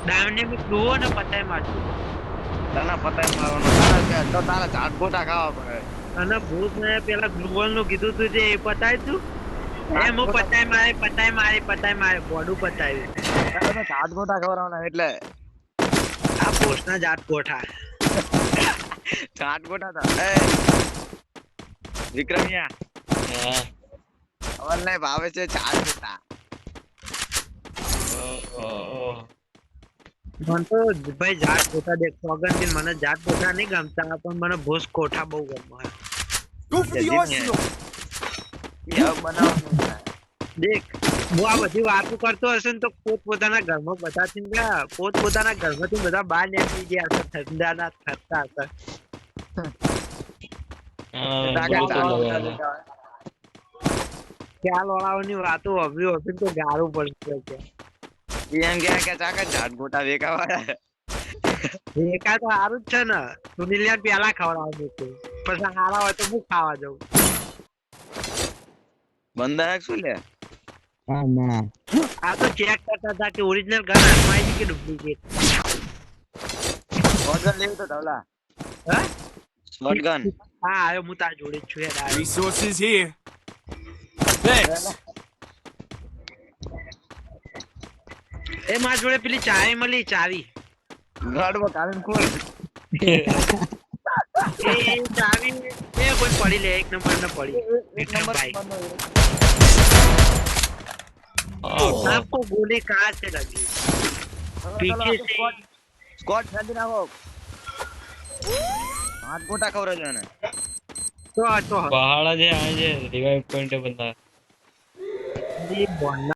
Dynamic જુઓ ને પતાય મારજો. તને પતાય મારવાનો તો તારા ઝાડ ગોટા ખાવા પડે. અને ભૂત ને પેલા ગ્લુવલ નું કીધું તું જે એ પતાય તું એમ હું પતાય મારે બોડું પતાવ્યું. તને ઝાડ ગોટા ખવડાવવાના એટલે આ પોસ્ટ ના જાત કોઠા ઝાડ ગોટા હતા. વિક્રમિયા હા અવલને ભાવે છે ઝાડ ગોટા. મને તો ભાઈ જાત કોઠા દેખ સોગંદથી મને જાત કોઠા નહીં ગમતા પણ મને ભૂસ કોઠા બહુ ગમે. દેખ હું આ બધી વાતો કરતો હશે ને તો પોતપોતાના ઘરમાં પોતપોતાના ઘરમાંથી બધા બહાર નીકળી ગયા હશે ઠંડાના થતા હશે. ખ્યાલ વાળાઓની વાતો અભી તો ગારું પડશે કે એમ કે ચાકા ઝાડ ગોટા વેકાવા એકા તો સારું જ છે ને સુનિલિયાન પેલા ખવડાવવાનું છે પછી સારા હોય તો હું ખાવા જાઉં. બંધા શું લે આ તો ચેક કરતા હતા કે ઓરિજિનલ ગન હાથમાં આવી કે ડુપ્લિકેટ. શોટગન લેવું તો ઢોલા. હા શોટગન હા આવ્યો હું તાર જોડે જ છું યાર. Resources here. Thanks. એ મારા જોડે પેલી ચાવી મળી ચાવી ગાડમાં કાઢીને ખોલ. એ ચાવી એ કોઈ પડી લે 1 નંબર ને પડી એક નંબર भाई आपको गोली कहाँ से लगी पीछे से સ્કોટ ફેંકી નાખો. હાથ ગોટા ખવડાવજો એને. तो પહાડા જે આ જે રિવાઇવ પોઈન્ટ બંધા ये बोलना